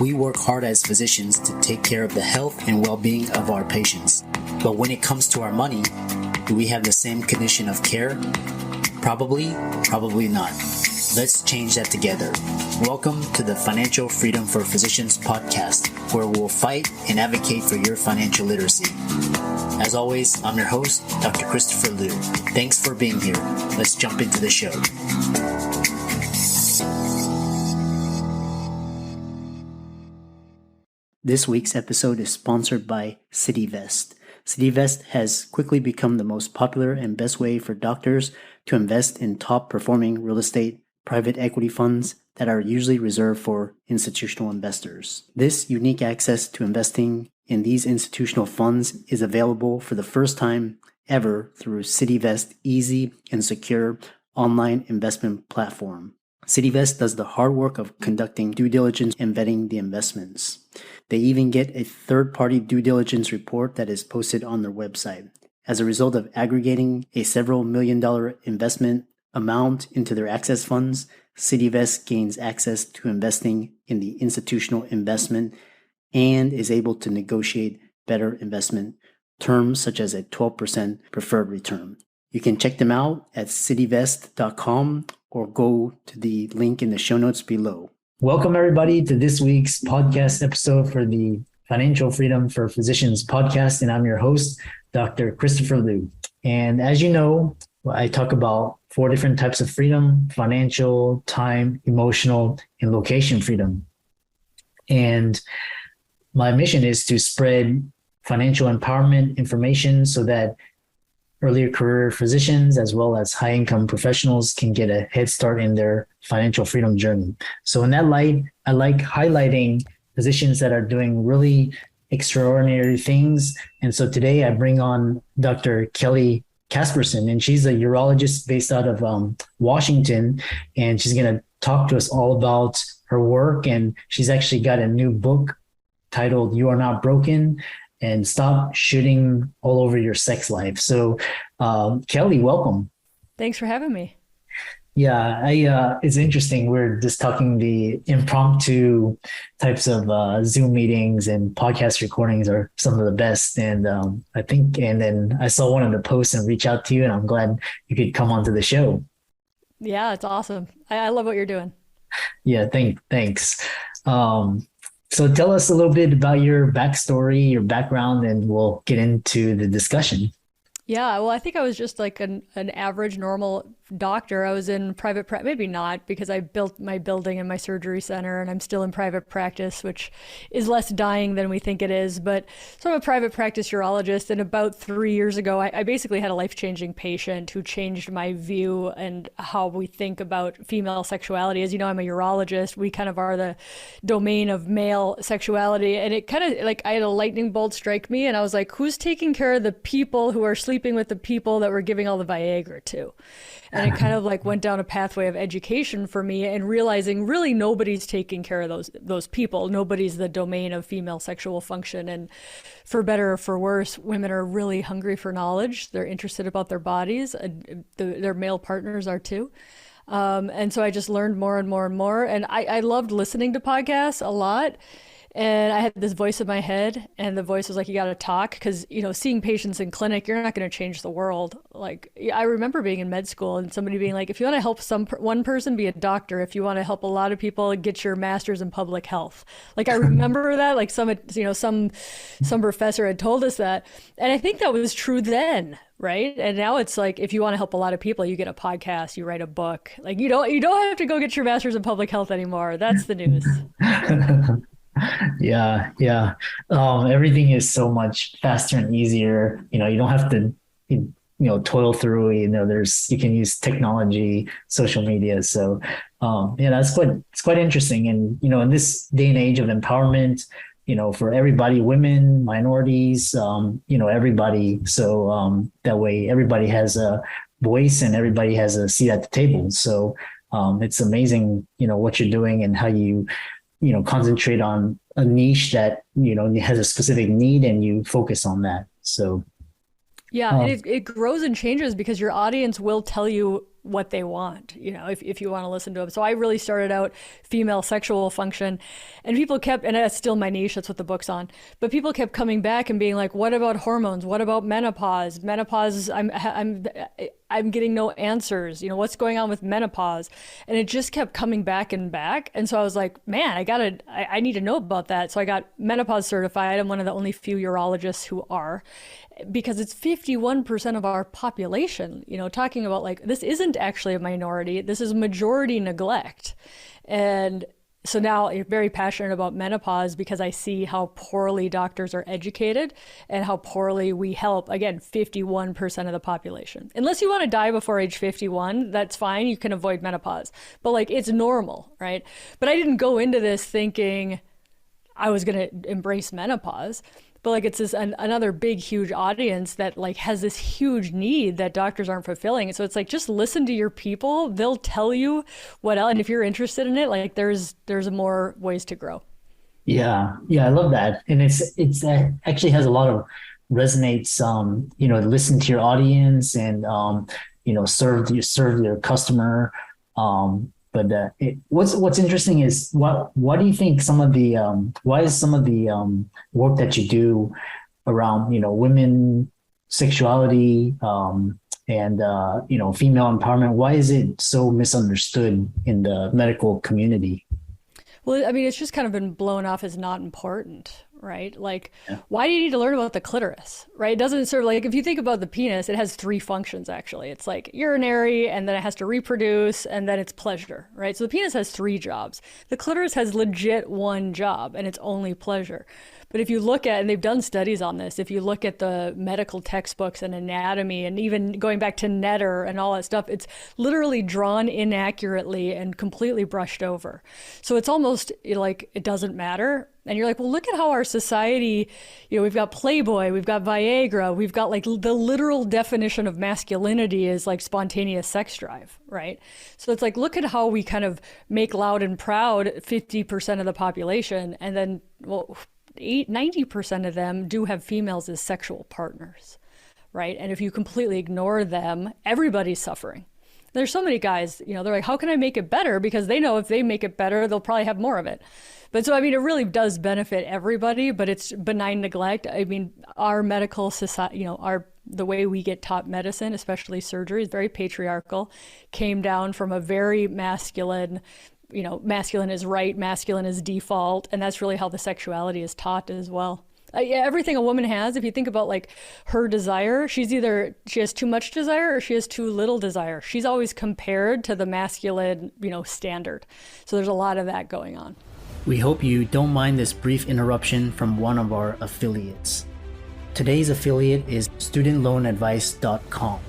We work hard as physicians to take care of the health and well-being of our patients. But when it comes to our money, do we have the same condition of care? Probably not. Let's change that together. Welcome to the Financial Freedom for Physicians podcast, where we'll fight and advocate for your financial literacy. As always, I'm your host, Dr. Christopher Liu. Thanks for being here. Let's jump into the show. This week's episode is sponsored by CityVest. CityVest has quickly become the most popular and best way for doctors to invest in top-performing real estate private equity funds that are usually reserved for institutional investors. This unique access to investing in these institutional funds is available for the first time ever through CityVest's easy and secure online investment platform. CityVest does the hard work of conducting due diligence and vetting the investments. They even get a third-party due diligence report that is posted on their website. As a result of aggregating a several million-dollar investment amount into their access funds, CityVest gains access to investing in the institutional investment and is able to negotiate better investment terms such as a 12% preferred return. You can check them out at cityvest.com or go to the link in the show notes below. Welcome everybody to this week's podcast episode for the Financial Freedom for Physicians podcast, and I'm your host, Dr. Christopher Liu. And as you know, I talk about 4 different types of freedom: financial, time, emotional, and location freedom. And my mission is to spread financial empowerment information so that earlier career physicians as well as high-income professionals can get a head start in their financial freedom journey. So in that light, I like highlighting physicians that are doing really extraordinary things. And so today I bring on Dr. Kelly Casperson, and she's a urologist based out of Washington, and she's going to talk to us all about her work. And she's actually got a new book titled "You Are Not Broken" and "Stop Shooting All Over Your Sex Life." So Kelly, welcome. Thanks for having me. Yeah, it's interesting. We're just talking the impromptu types of Zoom meetings, and podcast recordings are some of the best. And I think, and then I saw one of the posts and reach out to you, and I'm glad you could come onto the show. Yeah, it's awesome. I love what you're doing. Yeah, thanks. So tell us a little bit about your backstory, your background, and we'll get into the discussion. Yeah, well, I think I was just like an average, normal doctor. I was in private practice, maybe not, because I built my building and my surgery center, and I'm still in private practice, which is less dying than we think it is. But so I'm a private practice urologist, and about 3 years ago, I basically had a life-changing patient who changed my view and how we think about female sexuality. As you know, I'm a urologist. We kind of are the domain of male sexuality, and it kind of like I had a lightning bolt strike me, and I was like, who's taking care of the people who are sleeping with the people that we're giving all the Viagra to? And it kind of like went down a pathway of education for me and realizing really nobody's taking care of those people. Nobody's the domain of female sexual function. And for better or for worse, women are really hungry for knowledge. They're interested about their bodies. Their male partners are too. And so I just learned more and more and more. And I loved listening to podcasts a lot. And I had this voice in my head, and the voice was like, you got to talk, because, you know, seeing patients in clinic, you're not going to change the world. Like, I remember being in med school and somebody being like, if you want to help one person, be a doctor. If you want to help a lot of people, get your master's in public health. Like, I remember that, like some professor had told us that. And I think that was true then. Right. And now it's like, if you want to help a lot of people, you get a podcast, you write a book. Like, you don't have to go get your master's in public health anymore. That's the news. Yeah. Everything is so much faster and easier. You know, you don't have to, toil through, you can use technology, social media. So, it's quite interesting. And, in this day and age of empowerment, for everybody, women, minorities, everybody. So, that way everybody has a voice and everybody has a seat at the table. So, it's amazing, what you're doing and how you concentrate on a niche that, has a specific need and you focus on that. So. Yeah, and it grows and changes because your audience will tell you what they want, if you want to listen to them. So I really started out female sexual function, and people kept, and that's still my niche, that's what the book's on, but people kept coming back and being like, what about hormones? What about menopause? Menopause, I'm getting no answers. What's going on with menopause? And it just kept coming back and back. And so I was like, man, I need to know about that. So I got menopause certified. I'm one of the only few urologists who are, because it's 51% of our population, talking about like, this isn't actually a minority. This is majority neglect. And so now I'm very passionate about menopause because I see how poorly doctors are educated and how poorly we help, again, 51% of the population. Unless you want to die before age 51, that's fine. You can avoid menopause. But like, it's normal, right? But I didn't go into this thinking I was going to embrace menopause. But like, it's another big, huge audience that like has this huge need that doctors aren't fulfilling. So it's like, just listen to your people. They'll tell you what else. And if you're interested in it, like there's more ways to grow. Yeah. Yeah. I love that. And it's actually has a lot of resonates, listen to your audience and, serve your customer. But what's interesting is what do you think why is some of the work that you do around women sexuality and female empowerment, why is it so misunderstood in the medical community? Well, I mean, it's just kind of been blown off as not important, right? Like, why do you need to learn about the clitoris, right? It doesn't serve, like, if you think about the penis, it has 3 functions, actually. It's like urinary, and then it has to reproduce, and then it's pleasure, right? So the penis has 3 jobs. The clitoris has legit 1 job, and it's only pleasure. But if you look at, and they've done studies on this, if you look at the medical textbooks and anatomy, and even going back to Netter and all that stuff, it's literally drawn inaccurately and completely brushed over. So it's almost like it doesn't matter. And you're like, well, look at how our society, we've got Playboy, we've got Viagra, we've got like the literal definition of masculinity is like spontaneous sex drive, right? So it's like, look at how we kind of make loud and proud 50% of the population. And then, well, 90% of them do have females as sexual partners, right? And if you completely ignore them, everybody's suffering. There's so many guys, they're like, how can I make it better? Because they know if they make it better, they'll probably have more of it. But so, I mean, it really does benefit everybody, but it's benign neglect. I mean, our medical society, the way we get taught medicine, especially surgery, is very patriarchal, came down from a very masculine, masculine is right, masculine is default. And that's really how the sexuality is taught as well. Everything a woman has, if you think about like her desire, she has too much desire or she has too little desire. She's always compared to the masculine, standard. So there's a lot of that going on. We hope you don't mind this brief interruption from one of our affiliates. Today's affiliate is studentloanadvice.com.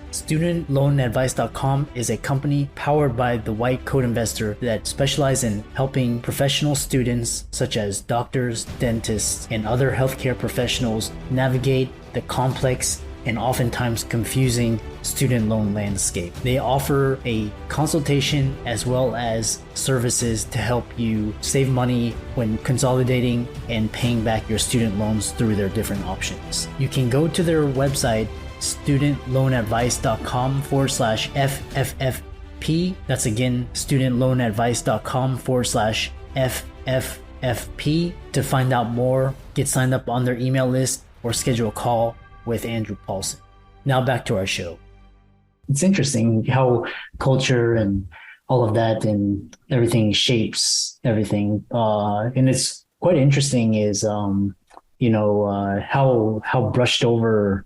StudentLoanAdvice.com is a company powered by the White Coat Investor that specializes in helping professional students such as doctors, dentists, and other healthcare professionals navigate the complex and oftentimes confusing student loan landscape. They offer a consultation as well as services to help you save money when consolidating and paying back your student loans through their different options. You can go to their website, studentloanadvice.com/FFFP. That's again, studentloanadvice.com/FFFP to find out more, get signed up on their email list, or schedule a call with Andrew Paulson. Now back to our show. It's interesting how culture and all of that and everything shapes everything. And it's quite interesting is, how brushed over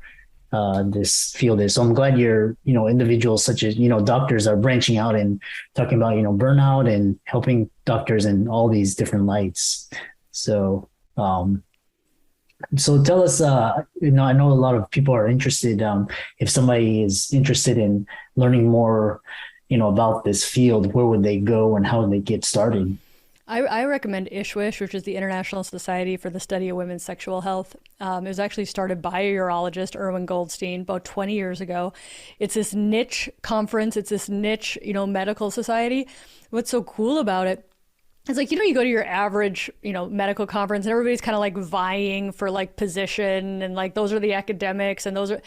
this field is. So I'm glad individuals such as, doctors are branching out and talking about, burnout and helping doctors in all these different lights. So tell us, I know a lot of people are interested, if somebody is interested in learning more, about this field, where would they go and how would they get started? I recommend ISHWISH, which is the International Society for the Study of Women's Sexual Health. It was actually started by a urologist, Irwin Goldstein, about 20 years ago. It's this niche conference. It's this niche, medical society. What's so cool about it, it's like, you go to your average, medical conference and everybody's kind of like vying for like position and like those are the academics and those are,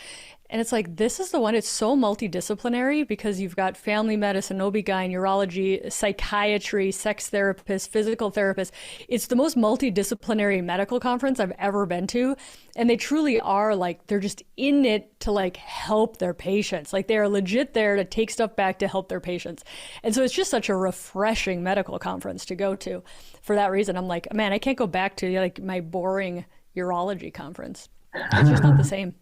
And it's like, this is the one, it's so multidisciplinary because you've got family medicine, OB-GYN, urology, psychiatry, sex therapist, physical therapist. It's the most multidisciplinary medical conference I've ever been to. And they truly are like, they're just in it to like help their patients. Like they are legit there to take stuff back to help their patients. And so it's just such a refreshing medical conference to go to. For that reason, I'm like, man, I can't go back to like my boring urology conference. It's just not the same.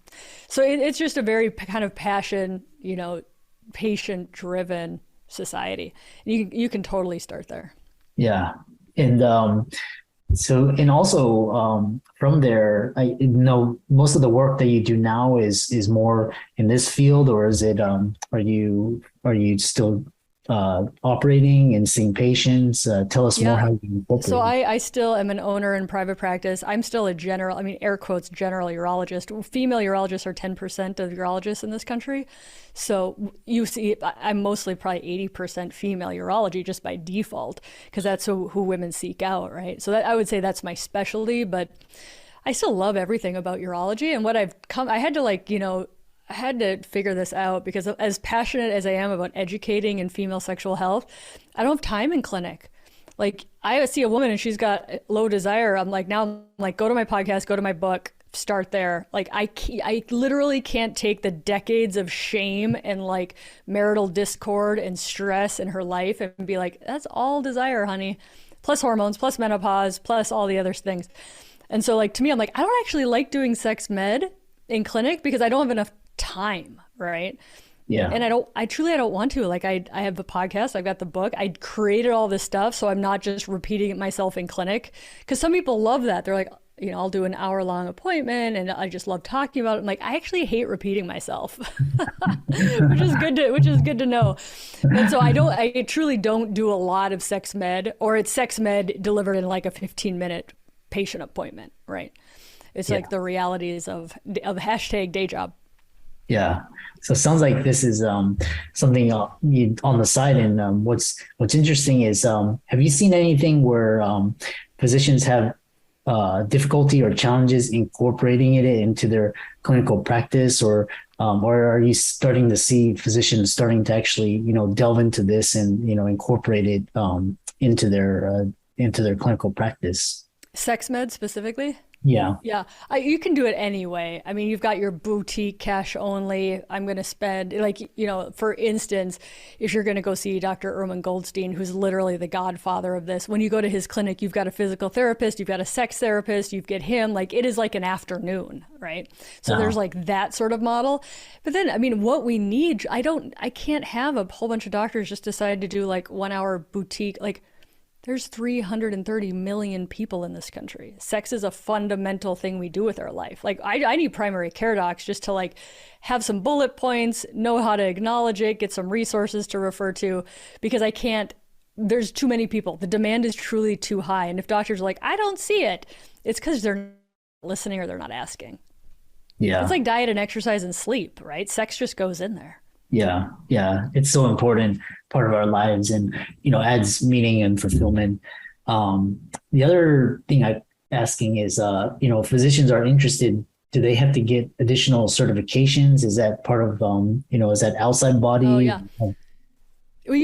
So it's just a very kind of passion, patient driven society. You can totally start there. Yeah. And and also from there, I know most of the work that you do now is more in this field, or is it are you still operating and seeing patients? Tell us more Yeah. how you incorporate So it. I still am an owner in private practice. I'm still a air quotes, general urologist. Female urologists are 10% of urologists in this country. So you see, I'm mostly probably 80% female urology just by default, because that's who women seek out, right? So I would say that's my specialty, but I still love everything about urology. And I had to figure this out because as passionate as I am about educating in female sexual health, I don't have time in clinic. Like I see a woman and she's got low desire. I'm like, go to my podcast, go to my book, start there. Like I literally can't take the decades of shame and like marital discord and stress in her life and be like, that's all desire, honey. Plus hormones, plus menopause, plus all the other things. And so like to me, I'm like, I don't actually like doing sex med in clinic because I don't have enough time, right? Yeah. And I truly don't want to. Like I have the podcast, I've got the book, I created all this stuff, so I'm not just repeating it myself in clinic. Because some people love that. They're like, I'll do an hour-long appointment and I just love talking about it. I'm like, I actually hate repeating myself, which is good to know. And so I truly don't do a lot of sex med, or it's sex med delivered in like a 15-minute patient appointment, right? It's like the realities of hashtag day job. Yeah. So it sounds like this is something you on the side. And what's interesting is, have you seen anything where physicians have difficulty or challenges incorporating it into their clinical practice, or are you starting to see physicians starting to actually delve into this and incorporate it into their clinical practice? Sex med specifically? Yeah. Yeah, you can do it anyway. I mean, you've got your boutique cash only. I'm going to spend, like, for instance, if you're going to go see Dr. Erwin Goldstein, who's literally the godfather of this, when you go to his clinic, you've got a physical therapist, you've got a sex therapist, you get him, like it is like an afternoon, right? So there's like that sort of model. But then, I mean, what we need, I can't have a whole bunch of doctors just decide to do like 1 hour boutique, like there's 330 million people in this country. Sex is a fundamental thing we do with our life. Like I need primary care docs just to like have some bullet points, know how to acknowledge it, get some resources to refer to, because there's too many people. The demand is truly too high. And if doctors are like, I don't see it, it's because they're not listening or they're not asking. Yeah. It's like diet and exercise and sleep, right? Sex just goes in there. Yeah. Yeah. It's so important part of our lives, and, adds meaning and fulfillment. The other thing I'm asking is, physicians are interested, do they have to get additional certifications? Is that part of, is that outside body? Oh, yeah.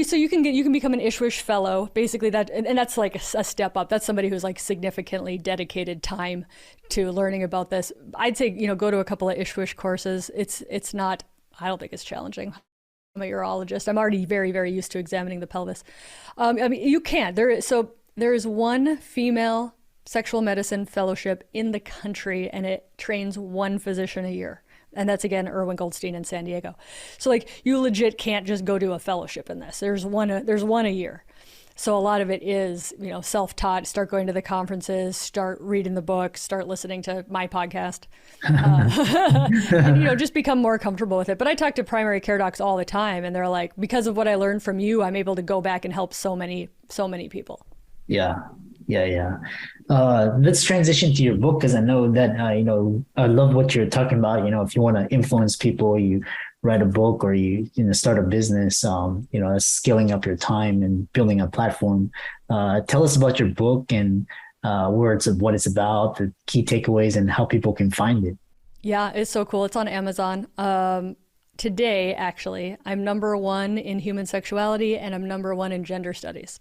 So you can become an ISHWISH fellow, basically that, and that's like a step up. That's somebody who's like significantly dedicated time to learning about this. I'd say, go to a couple of ISHWISH courses. It's not, I don't think it's challenging. I'm a urologist. I'm already very, very used to examining the pelvis. I mean, you can. There is one female sexual medicine fellowship in the country, and it trains one physician a year. And that's, again, Erwin Goldstein in San Diego. So like you legit can't just go do a fellowship in this. There's one a year. So a lot of it is, self-taught, start going to the conferences, start reading the books, start listening to my podcast, and, just become more comfortable with it. But I talk to primary care docs all the time, and they're like, because of what I learned from you, I'm able to go back and help so many people. Yeah. Yeah. Let's transition to your book, because I know that, I love what you're talking about. If you want to influence people, you write a book, or you start a business, scaling up your time and building a platform. Tell us about your book and what it's about, the key takeaways, and how people can find it. Yeah, it's so cool. It's on Amazon. Today, actually, I'm number one in human sexuality and I'm number one in gender studies.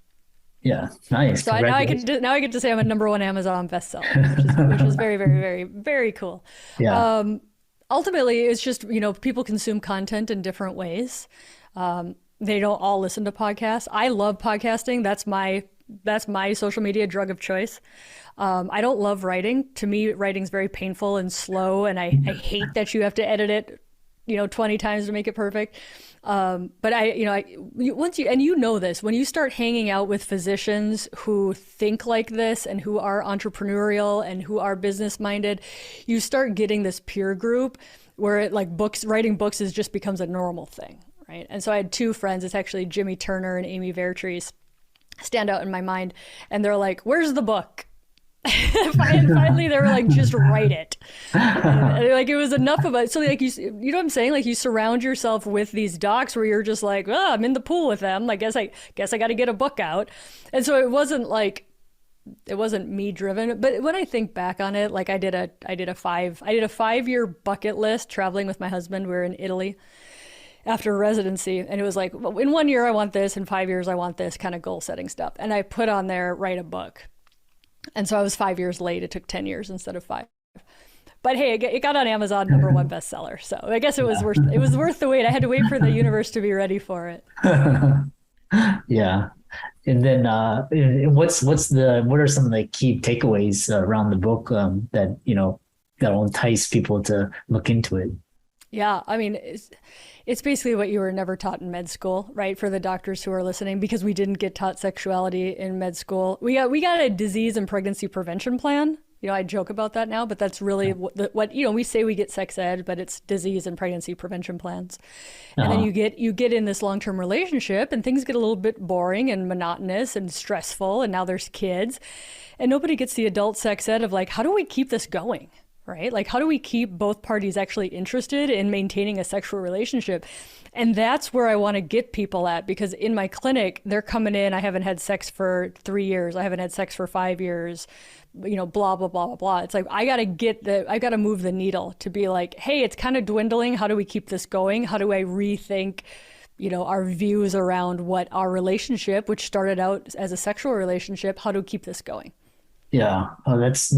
Yeah, nice. So now Congratulations. now I get to say I'm a number one Amazon bestseller, which is very, very, very, very cool. Yeah. Um, Ultimately, it's just, people consume content in different ways. They don't all listen to podcasts. I love podcasting. That's my social media drug of choice. I don't love writing. To me, writing's very painful and slow, and I hate that you have to edit it, 20 times to make it perfect. But once you, and this, when you start hanging out with physicians who think like this and who are entrepreneurial and who are business minded, you start getting this peer group where writing books just becomes a normal thing. Right. And so I had two friends, it's actually Jimmy Turner and Amy Vertrees, stand out in my mind. And they're like, where's the book? And finally they were like, just write it. And like, it was enough of it. So like, you know what I'm saying? Like, you surround yourself with these docs where you're just like, oh, I'm in the pool with them. I guess I got to get a book out. And so it wasn't me driven. But when I think back on it, like I did a 5-year bucket list traveling with my husband. We were in Italy after residency, and it was like, in 1 year I want this, in 5 years I want this, kind of goal setting stuff. And I put on there, write a book. And so I was 5 years late. It took 10 years instead of 5. But hey, it got on Amazon number one bestseller. So I guess it was worth the wait. I had to wait for the universe to be ready for it. Yeah. And then what are some of the key takeaways around the book that that'll entice people to look into it? Yeah, I mean, it's basically what you were never taught in med school, right? For the doctors who are listening, because we didn't get taught sexuality in med school. We got a disease and pregnancy prevention plan. I joke about that now, but that's really what we say we get sex ed, but it's disease and pregnancy prevention plans. And then you get in this long-term relationship and things get a little bit boring and monotonous and stressful, and now there's kids. And nobody gets the adult sex ed of like, how do we keep this going? Right? Like, how do we keep both parties actually interested in maintaining a sexual relationship? And that's where I want to get people at, because in my clinic, they're coming in, I haven't had sex for 3 years. I haven't had sex for 5 years, blah, blah, blah, blah, blah. It's like, I got to move the needle to be like, hey, it's kind of dwindling. How do we keep this going? How do I rethink, our views around what our relationship, which started out as a sexual relationship, how to keep this going? Yeah, oh, that's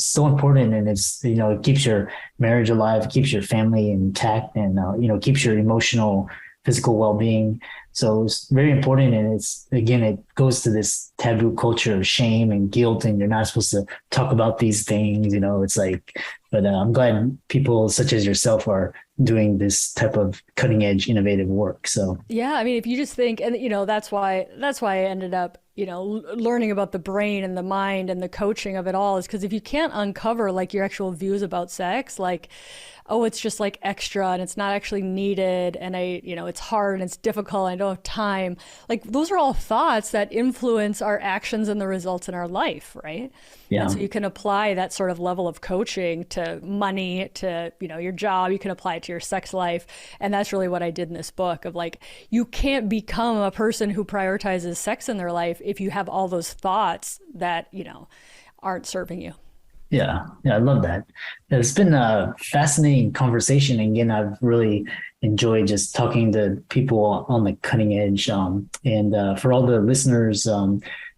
so important, and it keeps your marriage alive, keeps your family intact, and keeps your emotional, physical well-being. So it's very important, and it goes to this taboo culture of shame and guilt, and you're not supposed to talk about these things. It's like, but I'm glad people such as yourself are doing this type of cutting edge, innovative work. So yeah, I mean, if you just think, and that's why I ended up learning about the brain and the mind and the coaching of it all, is because if you can't uncover like your actual views about sex, like, oh, it's just like extra and it's not actually needed, and it's hard and it's difficult and I don't have time. Like, those are all thoughts that influence our actions and the results in our life, right? yeah, And so you can apply that sort of level of coaching to money, to, your job. You can apply it to your sex life. And that's really what I did in this book of like, you can't become a person who prioritizes sex in their life if you have all those thoughts that, aren't serving you. yeah, I love that. It's been a fascinating conversation. Again, I've really enjoyed just talking to people on the cutting edge. And for all the listeners,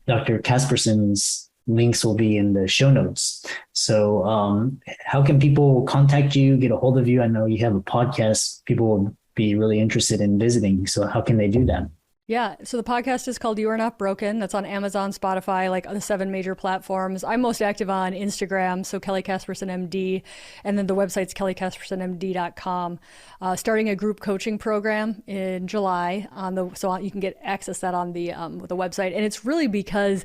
Dr. Casperson's links will be in the show notes. So how can people contact you, get a hold of you? I know you have a podcast people will be really interested in visiting. So how can they do that? Yeah. So the podcast is called You Are Not Broken. That's on Amazon, Spotify, like the 7 major platforms. I'm most active on Instagram, so Kelly Casperson MD. And then the website's kellykaspersonmd.com. Starting a group coaching program in July so you can get access that on the website. And it's really because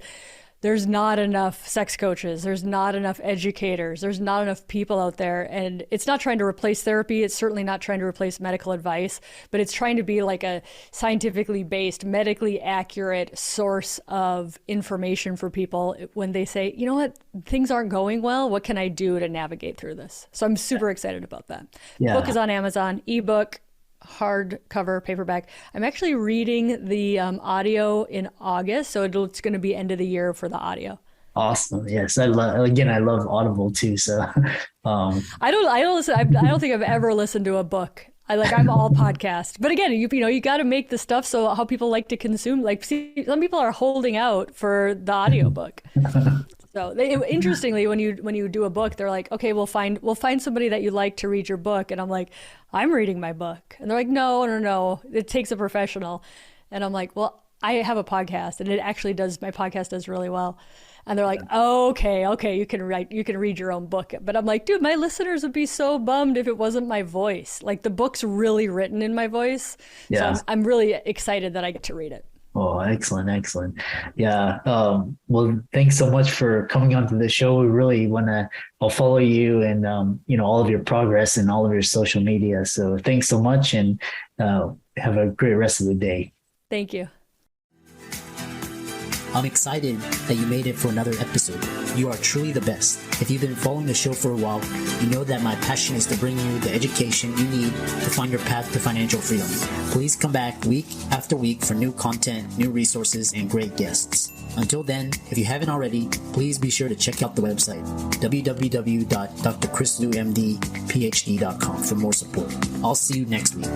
there's not enough sex coaches. There's not enough educators. There's not enough people out there. And it's not trying to replace therapy. It's certainly not trying to replace medical advice, but it's trying to be like a scientifically based, medically accurate source of information for people when they say, you know what, things aren't going well. What can I do to navigate through this? So I'm super excited about that. Yeah. The book is on Amazon, ebook, hardcover, paperback. I'm actually reading the audio in August, so it's going to be end of the year for the audio. Awesome. Yes, I love Audible too. So, um, I don't listen. I don't think I've ever listened to a book. I'm all podcast. But again, you got to make the stuff so how people like to consume. Like, see, some people are holding out for the audiobook. So interestingly, when you do a book, they're like, okay, we'll find somebody that you like to read your book, and I'm like, I'm reading my book, and they're like, no, no, no, it takes a professional, and I'm like, well, I have a podcast, and it actually does. My podcast does really well, and they're like, oh, okay, okay, you can read your own book, but I'm like, dude, my listeners would be so bummed if it wasn't my voice. Like the book's really written in my voice, so yeah. I'm really excited that I get to read it. Oh, excellent, excellent. Yeah. Well, thanks so much for coming onto the show. We really I'll follow you and, all of your progress and all of your social media. So thanks so much and have a great rest of the day. Thank you. I'm excited that you made it for another episode. You are truly the best. If you've been following the show for a while, you know that my passion is to bring you the education you need to find your path to financial freedom. Please come back week after week for new content, new resources, and great guests. Until then, if you haven't already, please be sure to check out the website, www.drchrislumdphd.com for more support. I'll see you next week.